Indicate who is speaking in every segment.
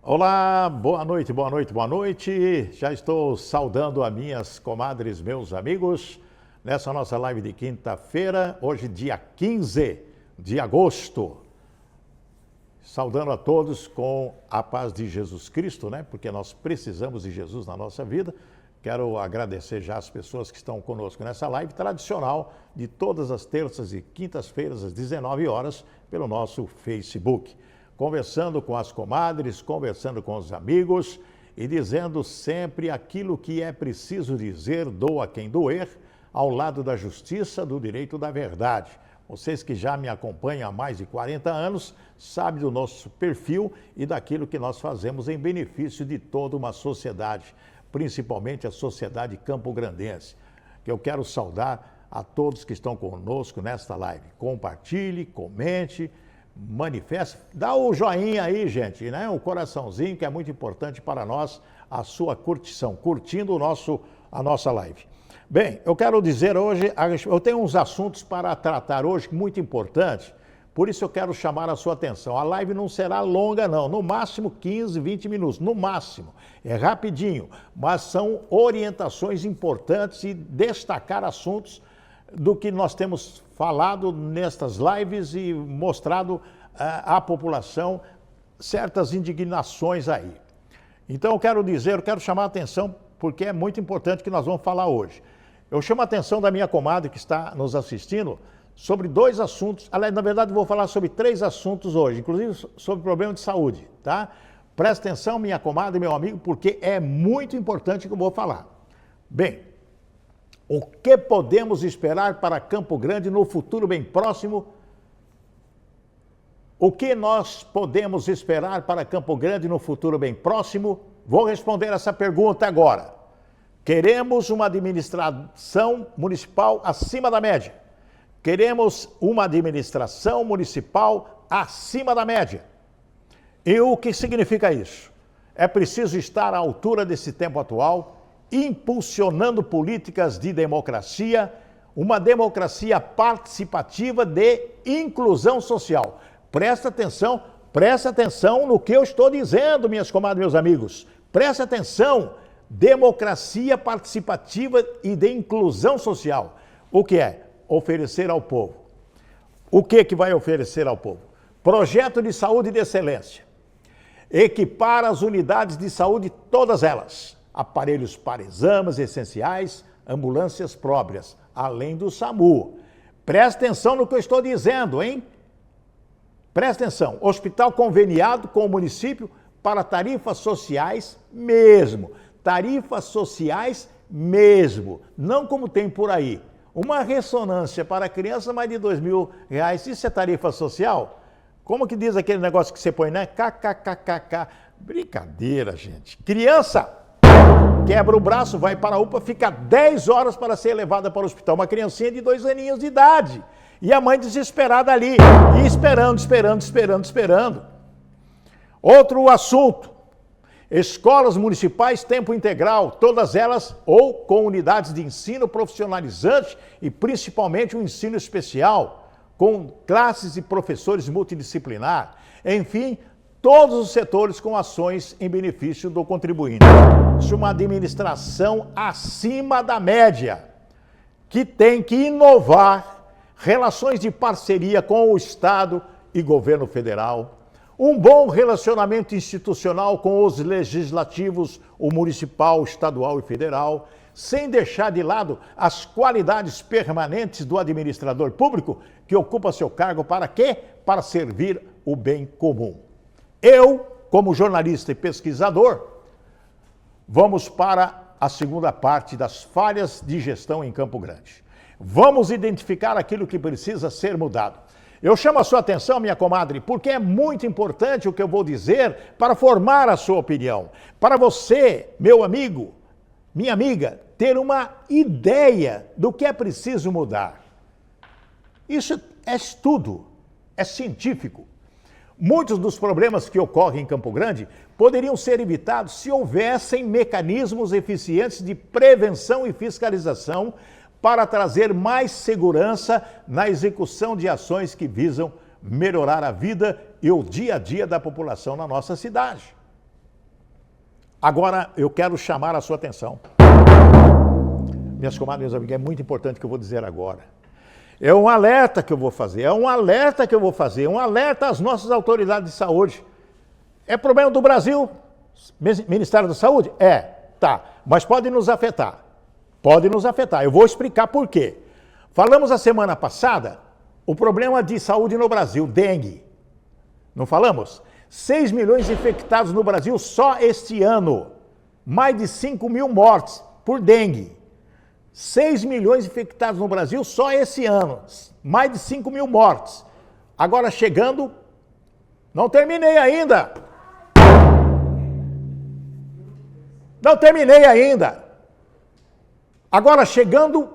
Speaker 1: Olá, boa noite, boa noite, boa noite. Já estou saudando as minhas comadres, meus amigos, nessa nossa live de quinta-feira, hoje dia 15 de agosto. Saudando a todos com a paz de Jesus Cristo, né? Porque nós precisamos de Jesus na nossa vida. Quero agradecer já as pessoas que estão conosco nessa live tradicional de todas as terças e quintas-feiras às 19 horas pelo nosso Facebook. Conversando com as comadres, conversando com os amigos e dizendo sempre aquilo que é preciso dizer, doa quem doer, ao lado da justiça, do direito, da verdade. Vocês que já me acompanham há mais de 40 anos, sabem do nosso perfil e daquilo que nós fazemos em benefício de toda uma sociedade, principalmente a sociedade campograndense. Eu quero saudar a todos que estão conosco nesta live. Compartilhe, comente, manifeste, dá o joinha aí, gente, né? O coraçãozinho, que é muito importante para nós, a sua curtição, curtindo a nossa live. Bem, eu quero dizer hoje, eu tenho uns assuntos para tratar hoje muito importantes, por isso eu quero chamar a sua atenção. A live não será longa não, no máximo 15, 20 minutos, no máximo. É rapidinho, mas são orientações importantes e destacar assuntos do que nós temos falado nestas lives e mostrado à população certas indignações aí. Então eu quero chamar a atenção porque é muito importante que nós vamos falar hoje. Eu chamo a atenção da minha comadre que está nos assistindo sobre dois assuntos, aliás, na verdade vou falar sobre 3 assuntos hoje, inclusive sobre problema de saúde, tá? Presta atenção, minha comadre e meu amigo, porque é muito importante o que eu vou falar. Bem, o que podemos esperar para Campo Grande no futuro bem próximo? O que nós podemos esperar para Campo Grande no futuro bem próximo? Vou responder essa pergunta agora. Queremos uma administração municipal acima da média. Queremos uma administração municipal acima da média. E o que significa isso? É preciso estar à altura desse tempo atual, impulsionando políticas de democracia, uma democracia participativa de inclusão social. Presta atenção no que eu estou dizendo, minhas comadres, meus amigos. Presta atenção, democracia participativa e de inclusão social. O que é? Oferecer ao povo. O que vai oferecer ao povo? Projeto de saúde de excelência. Equipar as unidades de saúde, todas elas. Aparelhos para exames essenciais, ambulâncias próprias, além do SAMU. Presta atenção no que eu estou dizendo, hein? Presta atenção. Hospital conveniado com o município para tarifas sociais mesmo. Tarifas sociais mesmo. Não como tem por aí. Uma ressonância para criança, mais de R$2.000. Isso é tarifa social? Como que diz aquele negócio que você põe, né? KKKKK. Brincadeira, gente. Criança quebra o braço, vai para a UPA, fica 10 horas para ser levada para o hospital. Uma criancinha de 2 aninhos de idade. E a mãe desesperada ali, e esperando. Outro assunto. Escolas municipais tempo integral, todas elas ou com unidades de ensino profissionalizante e principalmente um ensino especial, com classes e professores multidisciplinar. Enfim, todos os setores com ações em benefício do contribuinte. Isso é uma administração acima da média, que tem que inovar relações de parceria com o Estado e governo federal, um bom relacionamento institucional com os legislativos, o municipal, estadual e federal, sem deixar de lado as qualidades permanentes do administrador público que ocupa seu cargo para quê? Para servir o bem comum. Eu, como jornalista e pesquisador, vamos para a segunda parte das falhas de gestão em Campo Grande. Vamos identificar aquilo que precisa ser mudado. Eu chamo a sua atenção, minha comadre, porque é muito importante o que eu vou dizer para formar a sua opinião. Para você, meu amigo, minha amiga, ter uma ideia do que é preciso mudar. Isso é estudo, é científico. Muitos dos problemas que ocorrem em Campo Grande poderiam ser evitados se houvessem mecanismos eficientes de prevenção e fiscalização para trazer mais segurança na execução de ações que visam melhorar a vida e o dia a dia da população na nossa cidade. Agora, eu quero chamar a sua atenção. Minhas comadres, meus amigos, é muito importante o que eu vou dizer agora. É um alerta que eu vou fazer, um alerta às nossas autoridades de saúde. É problema do Brasil? Ministério da Saúde? Tá. Mas pode nos afetar. Pode nos afetar. Eu vou explicar por quê. Falamos a semana passada o problema de saúde no Brasil, dengue. Não falamos? 6 milhões infectados no Brasil só este ano. Mais de 5 mil mortes por dengue. 6 milhões infectados no Brasil só esse ano. Mais de 5 mil mortes. Agora chegando... Não terminei ainda. Agora chegando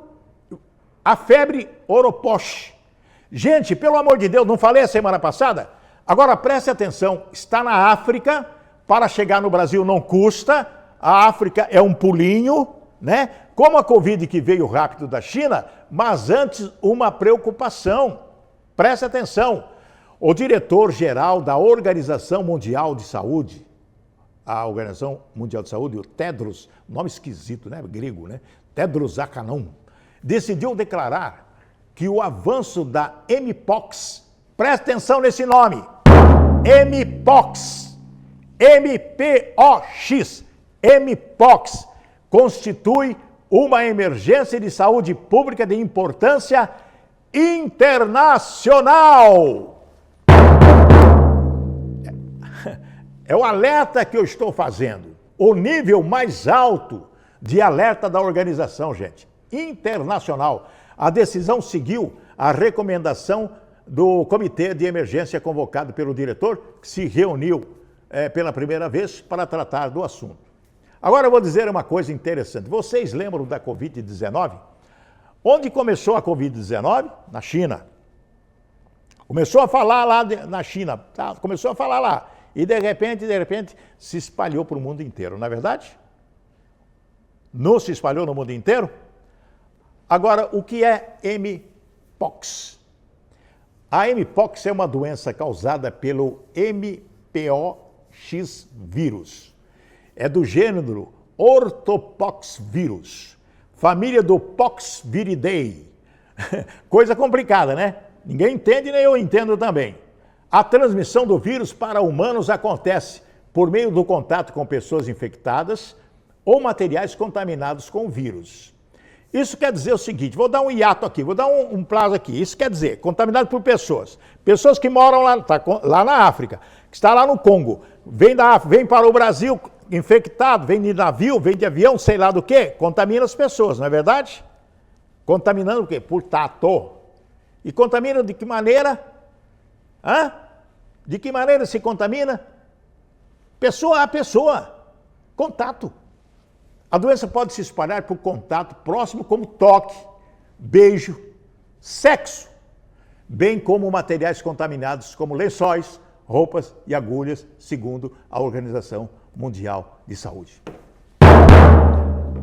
Speaker 1: a febre Oropoche. Gente, pelo amor de Deus, não falei a semana passada? Agora preste atenção, está na África, para chegar no Brasil não custa, a África é um pulinho, né? Como a Covid que veio rápido da China, mas antes uma preocupação. Preste atenção, o diretor-geral da Organização Mundial de Saúde, a Organização Mundial de Saúde, o Tedros, nome esquisito, né? Grego, né? Tedros Adhanom, decidiu declarar que o avanço da Mpox, preste atenção nesse nome, Mpox, M-P-O-X, Mpox, constitui uma emergência de saúde pública de importância internacional. É o alerta que eu estou fazendo, o nível mais alto de alerta da organização, gente, internacional. A decisão seguiu a recomendação do comitê de emergência convocado pelo diretor, que se reuniu pela primeira vez para tratar do assunto. Agora eu vou dizer uma coisa interessante. Vocês lembram da Covid-19? Onde começou a Covid-19? Na China. Começou a falar lá na China, tá? Começou a falar lá. E de repente, se espalhou para o mundo inteiro, não é verdade? Não se espalhou no mundo inteiro? Agora, o que é Mpox? A Mpox é uma doença causada pelo MPOX vírus. É do gênero Orthopoxvirus, família do Poxviridae. Coisa complicada, né? Ninguém entende, nem eu entendo também. A transmissão do vírus para humanos acontece por meio do contato com pessoas infectadas ou materiais contaminados com o vírus. Isso quer dizer o seguinte, vou dar um hiato aqui, vou dar um prazo aqui. Isso quer dizer, contaminado por pessoas que moram lá na África, que está lá no Congo, vem para o Brasil infectado, vem de navio, vem de avião, sei lá do que, contamina as pessoas, não é verdade? Contaminando o quê? Por tato. E contamina de que maneira? De que maneira se contamina? Pessoa a pessoa. Contato. A doença pode se espalhar por contato próximo, como toque, beijo, sexo, bem como materiais contaminados, como lençóis, roupas e agulhas, segundo a Organização Mundial de Saúde.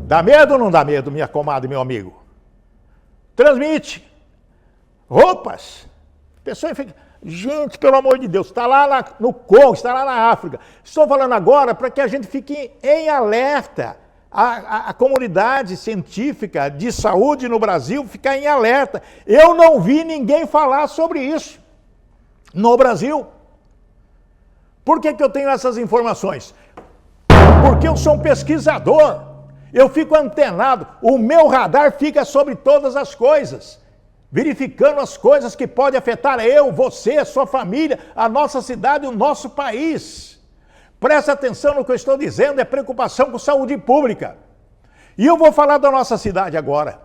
Speaker 1: Dá medo ou não dá medo, minha comadre, meu amigo? Transmite. Roupas. Pessoa infectada. Gente, pelo amor de Deus, está lá no Congo, está lá na África. Estou falando agora para que a gente fique em alerta. A comunidade científica de saúde no Brasil fica em alerta. Eu não vi ninguém falar sobre isso no Brasil. Por que eu tenho essas informações? Porque eu sou um pesquisador. Eu fico antenado. O meu radar fica sobre todas as coisas. Verificando as coisas que podem afetar eu, você, a sua família, a nossa cidade e o nosso país. Presta atenção no que eu estou dizendo, é preocupação com saúde pública. E eu vou falar da nossa cidade agora.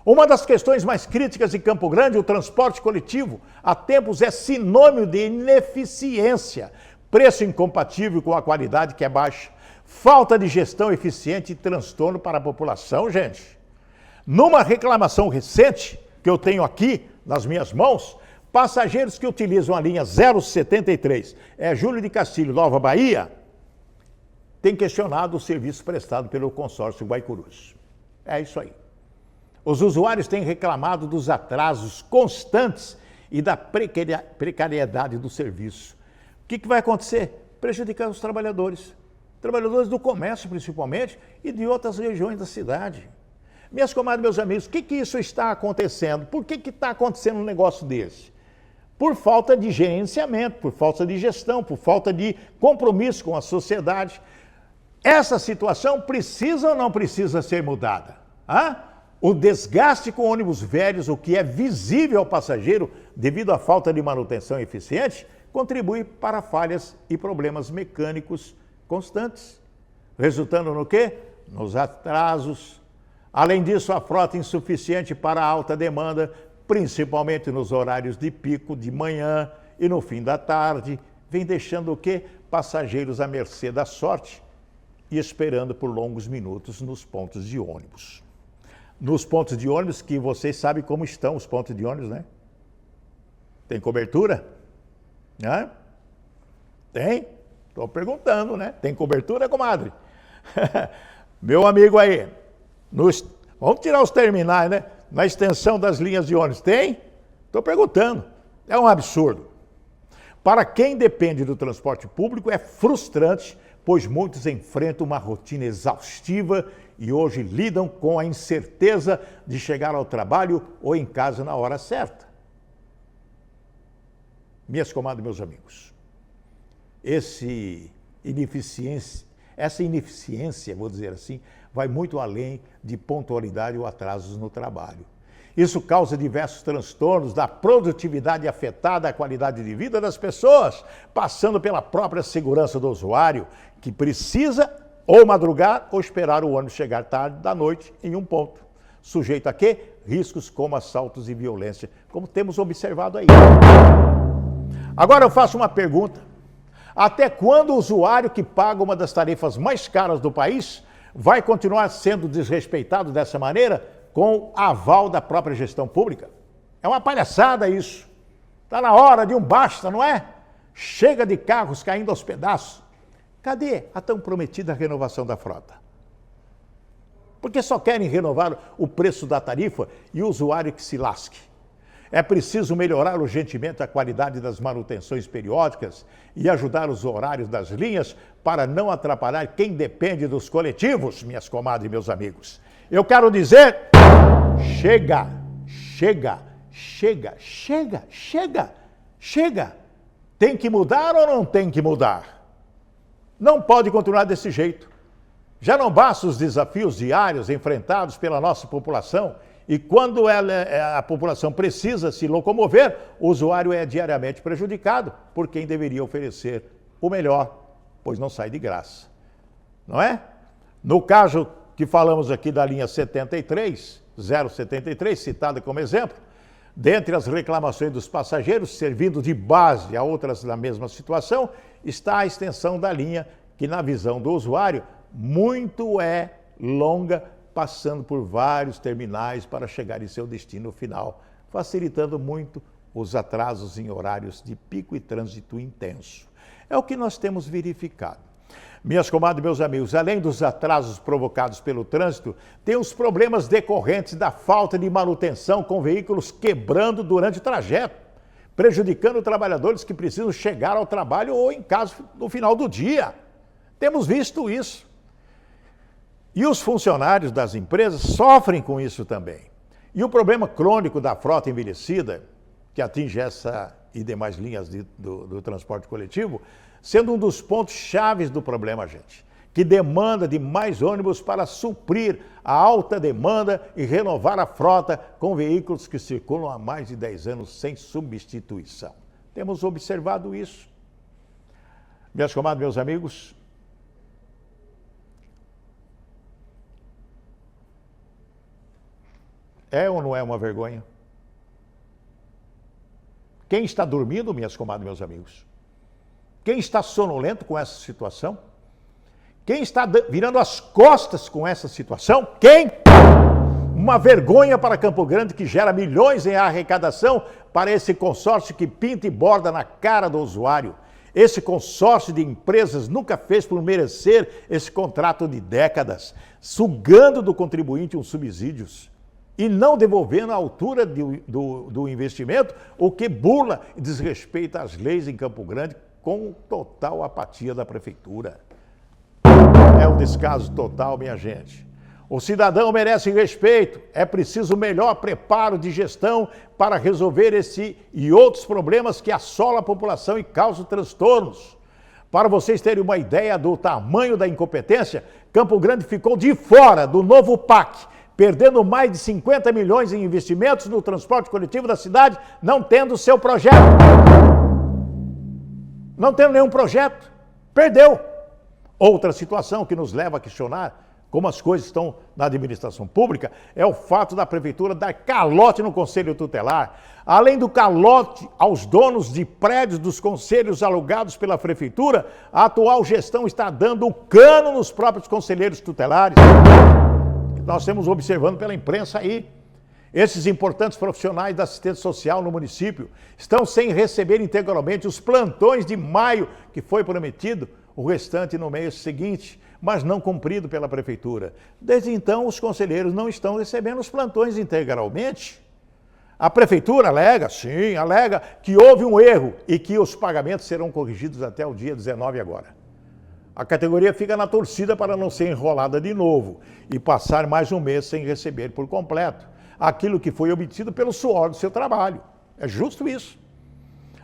Speaker 1: Uma das questões mais críticas de Campo Grande, o transporte coletivo, há tempos é sinônimo de ineficiência, preço incompatível com a qualidade que é baixa, falta de gestão eficiente e transtorno para a população, gente. Numa reclamação recente, que eu tenho aqui nas minhas mãos, passageiros que utilizam a linha 073, Júlio de Castilho, Nova Bahia, têm questionado o serviço prestado pelo consórcio Guaicurus. É isso aí. Os usuários têm reclamado dos atrasos constantes e da precariedade do serviço. O que vai acontecer? Prejudicar os trabalhadores. trabalhadores do comércio principalmente e de outras regiões da cidade. Minhas comadres, meus amigos, o que isso está acontecendo? Por que está acontecendo um negócio desse? Por falta de gerenciamento, por falta de gestão, por falta de compromisso com a sociedade. Essa situação precisa ou não precisa ser mudada? O desgaste com ônibus velhos, o que é visível ao passageiro devido à falta de manutenção eficiente, contribui para falhas e problemas mecânicos constantes, resultando no quê? Nos atrasos. Além disso, a frota insuficiente para a alta demanda, principalmente nos horários de pico de manhã e no fim da tarde, vem deixando o quê? Passageiros à mercê da sorte e esperando por longos minutos nos pontos de ônibus. Nos pontos de ônibus, que vocês sabem como estão os pontos de ônibus, né? Tem cobertura? Né? Tem? Estou perguntando, né? Tem cobertura, comadre? Meu amigo aí, vamos tirar os terminais, né? Na extensão das linhas de ônibus, tem? Estou perguntando. É um absurdo. Para quem depende do transporte público, é frustrante, pois muitos enfrentam uma rotina exaustiva e hoje lidam com a incerteza de chegar ao trabalho ou em casa na hora certa. Minhas comadres, meus amigos, essa ineficiência, vou dizer assim, vai muito além de pontualidade ou atrasos no trabalho. Isso causa diversos transtornos da produtividade afetada, a qualidade de vida das pessoas, passando pela própria segurança do usuário, que precisa ou madrugar ou esperar o ônibus chegar tarde da noite em um ponto. Sujeito a quê? Riscos como assaltos e violência, como temos observado aí. Agora eu faço uma pergunta. Até quando o usuário que paga uma das tarifas mais caras do país vai continuar sendo desrespeitado dessa maneira com aval da própria gestão pública? É uma palhaçada isso. Está na hora de um basta, não é? Chega de carros caindo aos pedaços. Cadê a tão prometida renovação da frota? Porque só querem renovar o preço da tarifa e o usuário que se lasque. É preciso melhorar urgentemente a qualidade das manutenções periódicas e ajudar os horários das linhas para não atrapalhar quem depende dos coletivos, minhas comadres e meus amigos. Eu quero dizer, chega, chega, chega, chega, chega, chega. Tem que mudar ou não tem que mudar? Não pode continuar desse jeito. Já não basta os desafios diários enfrentados pela nossa população e quando a população precisa se locomover, o usuário é diariamente prejudicado por quem deveria oferecer o melhor, pois não sai de graça. Não é? No caso que falamos aqui da linha 73, 073, citada como exemplo, dentre as reclamações dos passageiros, servindo de base a outras na mesma situação, está a extensão da linha, que na visão do usuário, muito longa, passando por vários terminais para chegar em seu destino final, facilitando muito os atrasos em horários de pico e trânsito intenso. É o que nós temos verificado. Minhas comadres e meus amigos, além dos atrasos provocados pelo trânsito, tem os problemas decorrentes da falta de manutenção com veículos quebrando durante o trajeto, prejudicando trabalhadores que precisam chegar ao trabalho ou em casa no final do dia. Temos visto isso. E os funcionários das empresas sofrem com isso também. E o problema crônico da frota envelhecida, que atinge essa e demais linhas do transporte coletivo, sendo um dos pontos chaves do problema, gente, que demanda de mais ônibus para suprir a alta demanda e renovar a frota com veículos que circulam há mais de 10 anos sem substituição. Temos observado isso. Minhas comadres, meus amigos, é ou não é uma vergonha? Quem está dormindo, minhas comadres, meus amigos? Quem está sonolento com essa situação? Quem está virando as costas com essa situação? Quem? Uma vergonha para Campo Grande, que gera milhões em arrecadação para esse consórcio que pinta e borda na cara do usuário. Esse consórcio de empresas nunca fez por merecer esse contrato de décadas, sugando do contribuinte uns subsídios e não devolvendo à altura do investimento, o que burla e desrespeita as leis em Campo Grande com total apatia da prefeitura. descaso total, minha gente. O cidadão merece respeito, é preciso melhor preparo de gestão para resolver esse e outros problemas que assolam a população e causam transtornos. Para vocês terem uma ideia do tamanho da incompetência, Campo Grande ficou de fora do novo PAC, perdendo mais de 50 milhões em investimentos no transporte coletivo da cidade, não tendo seu projeto. Não tendo nenhum projeto, perdeu. Outra situação que nos leva a questionar como as coisas estão na administração pública é o fato da prefeitura dar calote no conselho tutelar. Além do calote aos donos de prédios dos conselhos alugados pela prefeitura, a atual gestão está dando cano nos próprios conselheiros tutelares. Nós estamos observando pela imprensa aí. Esses importantes profissionais da assistência social no município estão sem receber integralmente os plantões de maio que foi prometido, o restante no mês seguinte, mas não cumprido pela prefeitura. Desde então, os conselheiros não estão recebendo os plantões integralmente. A prefeitura alega, sim, alega que houve um erro e que os pagamentos serão corrigidos até o dia 19 agora. A categoria fica na torcida para não ser enrolada de novo e passar mais um mês sem receber por completo aquilo que foi obtido pelo suor do seu trabalho. É justo isso.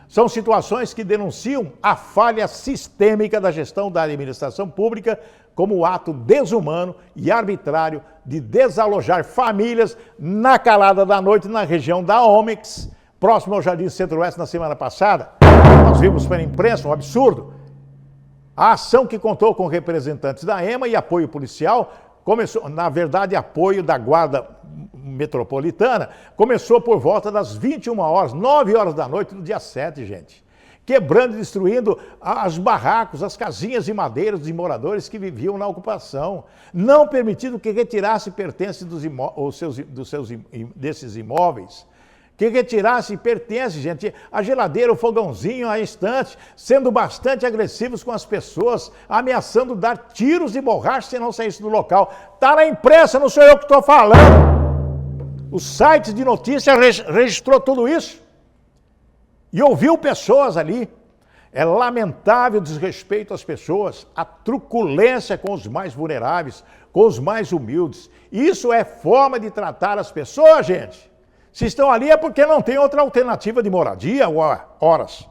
Speaker 1: São situações que denunciam a falha sistêmica da gestão da administração pública como ato desumano e arbitrário de desalojar famílias na calada da noite na região da Ômix, próximo ao Jardim Centro-Oeste na semana passada. Nós vimos pela imprensa um absurdo. A ação, que contou com representantes da EMA e apoio policial, começou, na verdade, apoio da Guarda Metropolitana, começou por volta das 21 horas, 9 horas da noite, no dia 7, gente. Quebrando e destruindo os barracos, as casinhas de madeira dos moradores que viviam na ocupação, não permitindo que retirasse pertences desses imóveis, que retirasse pertences, gente, a geladeira, o fogãozinho, a estante, sendo bastante agressivos com as pessoas, ameaçando dar tiros de borracha se não saísse do local. Está na imprensa, não sou eu que estou falando. O site de notícia registrou tudo isso e ouviu pessoas ali. É lamentável o desrespeito às pessoas, a truculência com os mais vulneráveis, com os mais humildes. Isso é forma de tratar as pessoas, gente. Se estão ali é porque não tem outra alternativa de moradia, horas.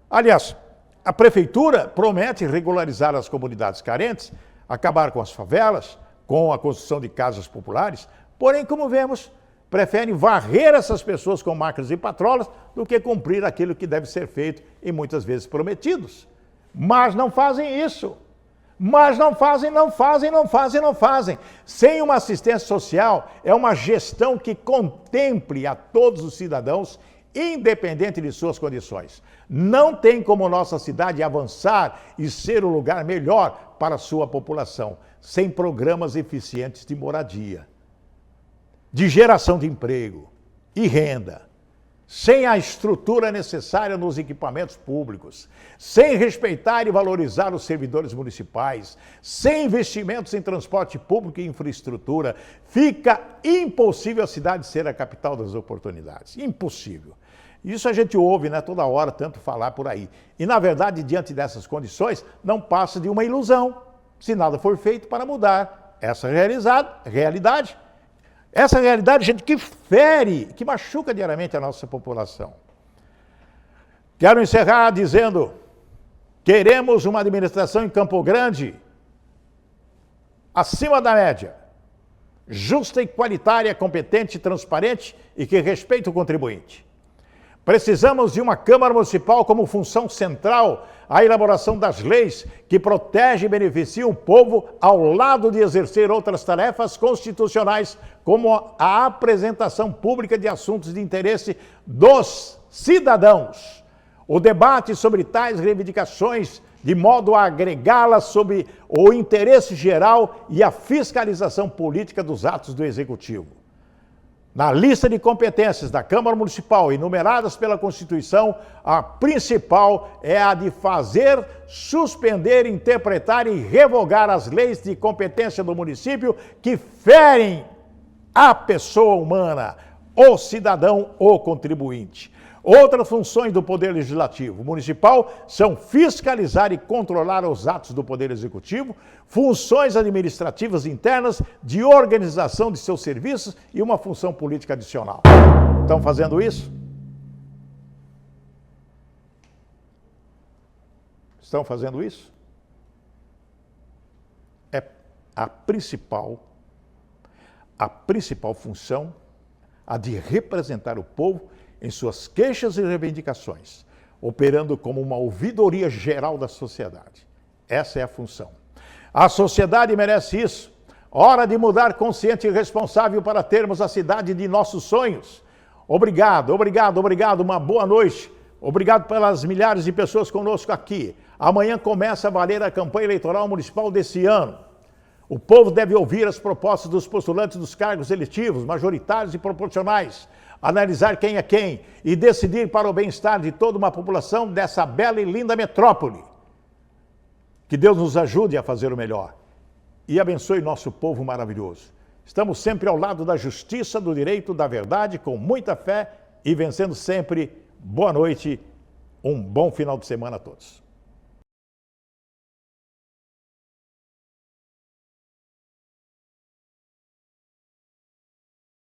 Speaker 1: Aliás, a prefeitura promete regularizar as comunidades carentes, acabar com as favelas, com a construção de casas populares, porém, como vemos, preferem varrer essas pessoas com máquinas e patrolas do que cumprir aquilo que deve ser feito e muitas vezes prometidos. Mas não fazem isso. Mas não fazem. Sem uma assistência social, é uma gestão que contemple a todos os cidadãos, independente de suas condições. Não tem como nossa cidade avançar e ser o lugar melhor para a sua população, sem programas eficientes de moradia, de geração de emprego e renda, sem a estrutura necessária nos equipamentos públicos, sem respeitar e valorizar os servidores municipais, sem investimentos em transporte público e infraestrutura, fica impossível a cidade ser a capital das oportunidades. Impossível. Isso a gente ouve, né, toda hora, tanto falar por aí. E, na verdade, diante dessas condições, não passa de uma ilusão, se nada for feito para mudar essa realidade. Essa realidade, gente, que fere, que machuca diariamente a nossa população. Quero encerrar dizendo: queremos uma administração em Campo Grande acima da média, justa e igualitária, competente, transparente e que respeite o contribuinte. Precisamos de uma Câmara Municipal como função central à elaboração das leis que protegem e beneficiam o povo, ao lado de exercer outras tarefas constitucionais, como a apresentação pública de assuntos de interesse dos cidadãos. O debate sobre tais reivindicações, de modo a agregá-las sob o interesse geral e a fiscalização política dos atos do Executivo. Na lista de competências da Câmara Municipal, enumeradas pela Constituição, a principal é a de fazer, suspender, interpretar e revogar as leis de competência do município que ferem a pessoa humana, o cidadão ou contribuinte. Outras funções do Poder Legislativo municipal são fiscalizar e controlar os atos do Poder Executivo, funções administrativas internas de organização de seus serviços e uma função política adicional. Estão fazendo isso? Estão fazendo isso? É a principal função, a de representar o povo em suas queixas e reivindicações, operando como uma ouvidoria geral da sociedade. Essa é a função. A sociedade merece isso. Hora de mudar consciente e responsável para termos a cidade de nossos sonhos. Obrigado, obrigado, obrigado. Uma boa noite. Obrigado pelas milhares de pessoas conosco aqui. Amanhã começa a valer a campanha eleitoral municipal desse ano. O povo deve ouvir as propostas dos postulantes dos cargos eletivos, majoritários e proporcionais, analisar quem é quem e decidir para o bem-estar de toda uma população dessa bela e linda metrópole. Que Deus nos ajude a fazer o melhor e abençoe nosso povo maravilhoso. Estamos sempre ao lado da justiça, do direito, da verdade, com muita fé e vencendo sempre. Boa noite, um bom final de semana a todos.